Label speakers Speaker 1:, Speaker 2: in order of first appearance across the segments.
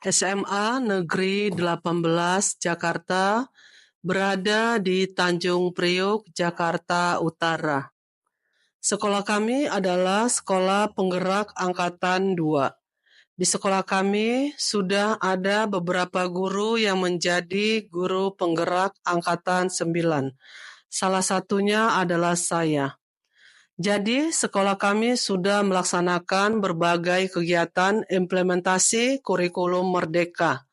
Speaker 1: SMA Negeri 18 Jakarta berada di Tanjung Priok, Jakarta Utara. Sekolah kami adalah Sekolah Penggerak Angkatan 2. Di sekolah kami sudah ada beberapa guru yang menjadi guru penggerak Angkatan 9. Salah satunya adalah saya. Jadi, sekolah kami sudah melaksanakan berbagai kegiatan implementasi kurikulum Merdeka,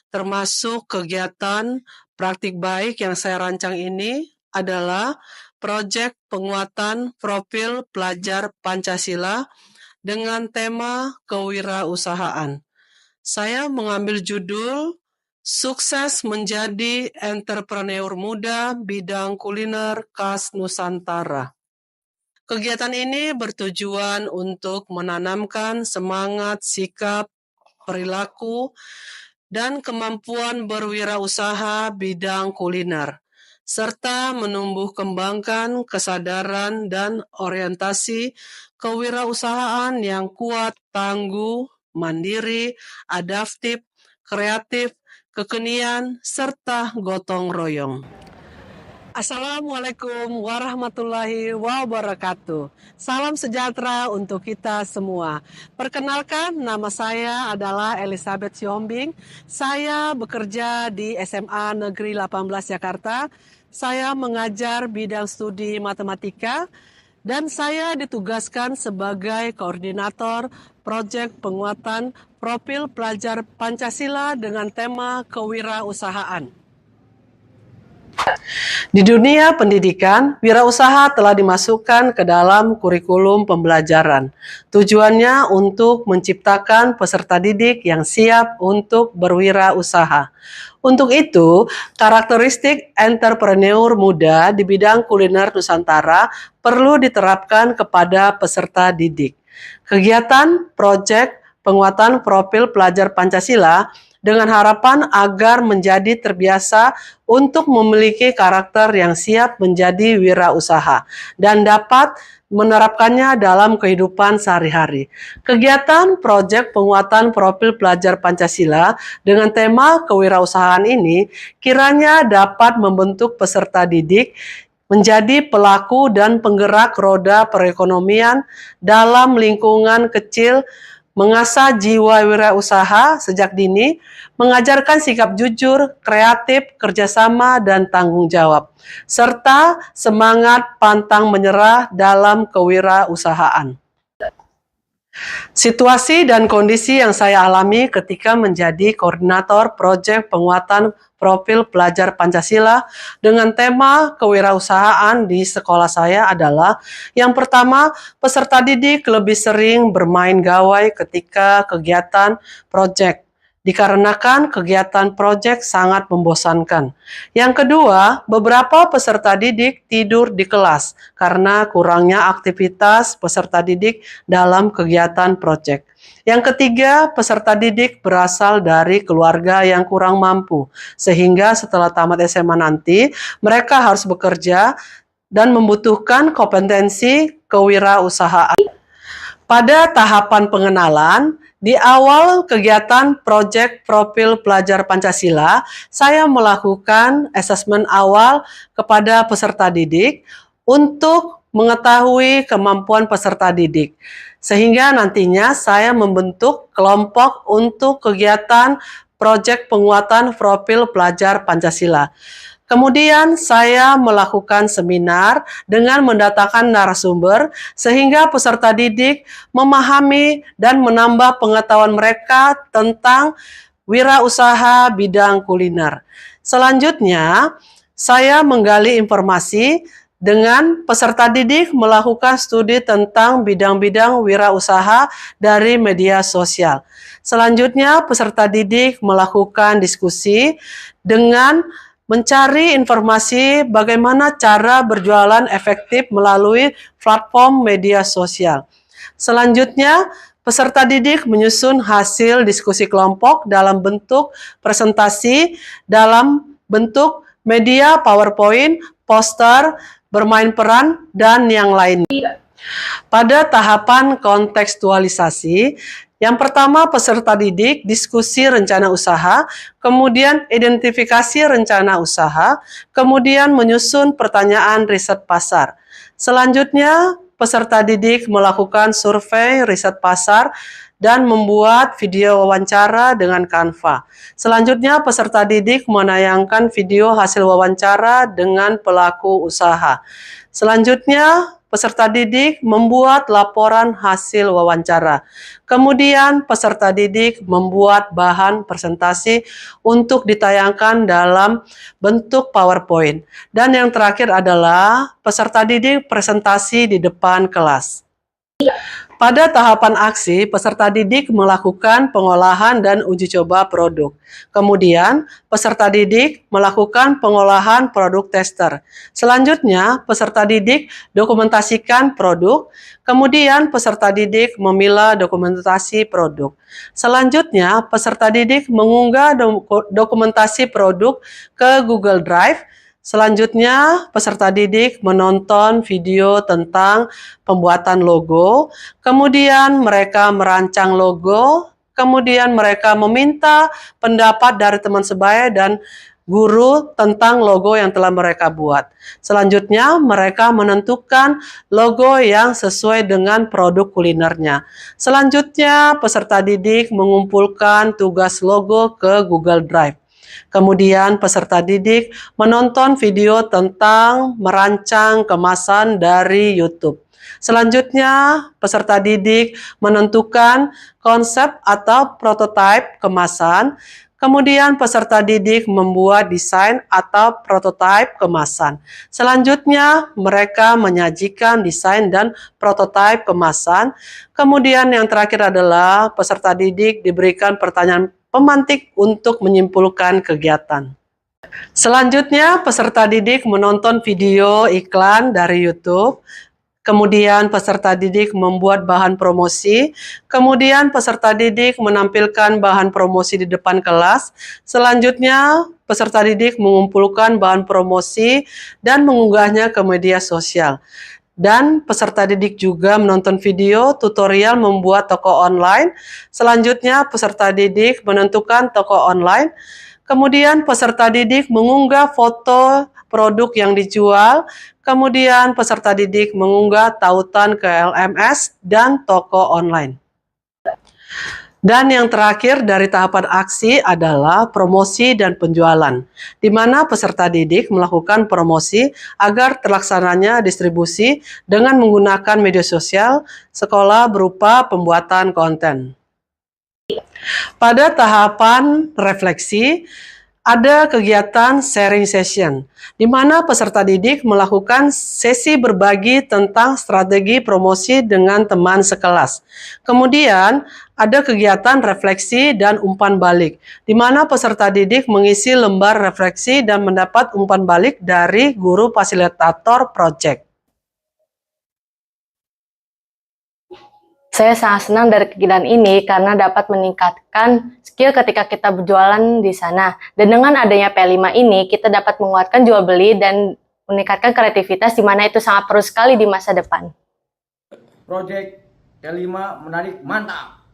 Speaker 1: termasuk kegiatan praktik baik yang saya rancang ini adalah proyek penguatan profil pelajar Pancasila dengan tema kewirausahaan. Saya mengambil judul Sukses Menjadi Entrepreneur Muda Bidang Kuliner Khas Nusantara. Kegiatan ini bertujuan untuk menanamkan semangat, sikap, perilaku, dan kemampuan berwirausaha bidang kuliner, serta menumbuh kembangkan kesadaran dan orientasi kewirausahaan yang kuat, tangguh, mandiri, adaptif, kreatif, kekinian, serta gotong royong. Assalamualaikum warahmatullahi wabarakatuh. Salam sejahtera untuk kita semua. Perkenalkan, nama saya adalah Elizabeth Siombing. Saya bekerja di SMA Negeri 18 Jakarta. Saya mengajar bidang studi matematika dan saya ditugaskan sebagai koordinator proyek penguatan profil pelajar Pancasila dengan tema kewirausahaan. Di dunia pendidikan, wirausaha telah dimasukkan ke dalam kurikulum pembelajaran. Tujuannya untuk menciptakan peserta didik yang siap untuk berwirausaha. Untuk itu, karakteristik entrepreneur muda di bidang kuliner Nusantara perlu diterapkan kepada peserta didik. Kegiatan proyek penguatan profil pelajar Pancasila dengan harapan agar menjadi terbiasa untuk memiliki karakter yang siap menjadi wirausaha dan dapat menerapkannya dalam kehidupan sehari-hari. Kegiatan proyek penguatan profil pelajar Pancasila dengan tema kewirausahaan ini kiranya dapat membentuk peserta didik menjadi pelaku dan penggerak roda perekonomian dalam lingkungan kecil, mengasah jiwa wirausaha sejak dini, mengajarkan sikap jujur, kreatif, kerjasama, dan tanggung jawab, serta semangat pantang menyerah dalam kewirausahaan. Situasi dan kondisi yang saya alami ketika menjadi koordinator proyek penguatan profil pelajar Pancasila dengan tema kewirausahaan di sekolah saya adalah yang pertama, peserta didik lebih sering bermain gawai ketika kegiatan proyek, dikarenakan kegiatan proyek sangat membosankan. Yang kedua, beberapa peserta didik tidur di kelas karena kurangnya aktivitas peserta didik dalam kegiatan proyek. Yang ketiga, peserta didik berasal dari keluarga yang kurang mampu, sehingga setelah tamat SMA nanti, mereka harus bekerja dan membutuhkan kompetensi kewirausahaan. Pada tahapan pengenalan, di awal kegiatan proyek profil pelajar Pancasila, saya melakukan asesmen awal kepada peserta didik untuk mengetahui kemampuan peserta didik. Sehingga nantinya saya membentuk kelompok untuk kegiatan proyek penguatan profil pelajar Pancasila. Kemudian saya melakukan seminar dengan mendatangkan narasumber sehingga peserta didik memahami dan menambah pengetahuan mereka tentang wirausaha bidang kuliner. Selanjutnya, saya menggali informasi dengan peserta didik melakukan studi tentang bidang-bidang wirausaha dari media sosial. Selanjutnya, peserta didik melakukan diskusi dengan mencari informasi bagaimana cara berjualan efektif melalui platform media sosial. Selanjutnya, peserta didik menyusun hasil diskusi kelompok dalam bentuk presentasi, dalam bentuk media PowerPoint, poster, bermain peran, dan yang lainnya. Pada tahapan kontekstualisasi, Yang pertama, peserta didik, diskusi rencana usaha, kemudian identifikasi rencana usaha, kemudian menyusun pertanyaan riset pasar. Selanjutnya, peserta didik melakukan survei riset pasar dan membuat video wawancara dengan Canva. Selanjutnya, peserta didik menayangkan video hasil wawancara dengan pelaku usaha. Selanjutnya, peserta didik membuat laporan hasil wawancara. Kemudian, peserta didik membuat bahan presentasi untuk ditayangkan dalam bentuk PowerPoint. Dan yang terakhir adalah peserta didik presentasi di depan kelas. Pada tahapan aksi, peserta didik melakukan pengolahan dan uji coba produk. Kemudian, peserta didik melakukan pengolahan produk tester. Selanjutnya, peserta didik dokumentasikan produk. Kemudian, peserta didik memilah dokumentasi produk. Selanjutnya, peserta didik mengunggah dokumentasi produk ke Google Drive. Selanjutnya, peserta didik menonton video tentang pembuatan logo, kemudian mereka merancang logo, kemudian mereka meminta pendapat dari teman sebaya dan guru tentang logo yang telah mereka buat. Selanjutnya, mereka menentukan logo yang sesuai dengan produk kulinernya. Selanjutnya, peserta didik mengumpulkan tugas logo ke Google Drive. Kemudian peserta didik menonton video tentang merancang kemasan dari YouTube. Selanjutnya, peserta didik menentukan konsep atau prototipe kemasan. Kemudian peserta didik membuat desain atau prototipe kemasan. Selanjutnya, mereka menyajikan desain dan prototipe kemasan. Kemudian yang terakhir adalah peserta didik diberikan pertanyaan pemantik untuk menyimpulkan kegiatan. Selanjutnya, peserta didik menonton video iklan dari YouTube. Kemudian peserta didik membuat bahan promosi. Kemudian peserta didik menampilkan bahan promosi di depan kelas. Selanjutnya, peserta didik mengumpulkan bahan promosi dan mengunggahnya ke media sosial. Dan peserta didik juga menonton video tutorial membuat toko online. Selanjutnya, peserta didik menentukan toko online. Kemudian, peserta didik mengunggah foto produk yang dijual. Kemudian, peserta didik mengunggah tautan ke LMS dan toko online. Dan yang terakhir dari tahapan aksi adalah promosi dan penjualan, di mana peserta didik melakukan promosi agar terlaksananya distribusi dengan menggunakan media sosial sekolah berupa pembuatan konten. Pada tahapan refleksi, ada kegiatan sharing session, di mana peserta didik melakukan sesi berbagi tentang strategi promosi dengan teman sekelas. Kemudian, ada kegiatan refleksi dan umpan balik, di mana peserta didik mengisi lembar refleksi dan mendapat umpan balik dari guru fasilitator proyek.
Speaker 2: Saya sangat senang dari kegiatan ini karena dapat meningkatkan skill ketika kita berjualan di sana. Dan dengan adanya P5 ini, kita dapat menguatkan jual beli dan meningkatkan kreativitas di mana itu sangat perlu sekali di masa depan.
Speaker 3: Proyek P5 menarik, mantap!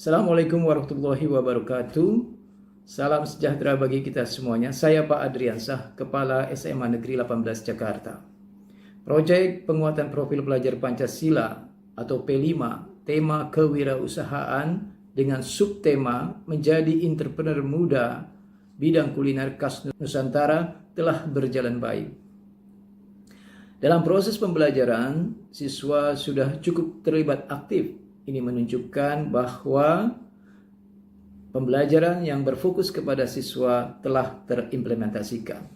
Speaker 3: Assalamualaikum warahmatullahi wabarakatuh. Salam sejahtera bagi kita semuanya. Saya Pak Adriansah, Kepala SMA Negeri 18 Jakarta. Proyek penguatan profil pelajar Pancasila atau P5, tema kewirausahaan dengan subtema menjadi entrepreneur muda bidang kuliner khas Nusantara telah berjalan baik. Dalam proses pembelajaran, siswa sudah cukup terlibat aktif. Ini menunjukkan bahwa pembelajaran yang berfokus kepada siswa telah terimplementasikan.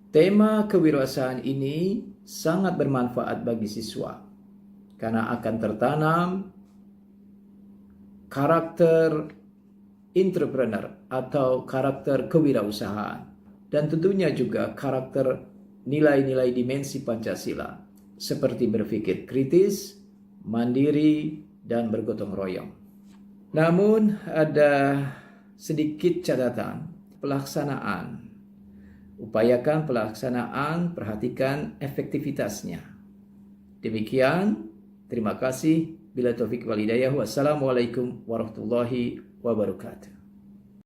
Speaker 3: Tema kewirausahaan ini sangat bermanfaat bagi siswa, karena akan tertanam karakter entrepreneur atau karakter kewirausahaan, dan tentunya juga karakter nilai-nilai dimensi Pancasila seperti berpikir kritis, mandiri, dan bergotong royong. Namun ada sedikit catatan pelaksanaan. Upayakan pelaksanaan, perhatikan efektivitasnya. Demikian. Terima kasih. Bila taufik wal hidayah. Wassalamualaikum warahmatullahi wabarakatuh.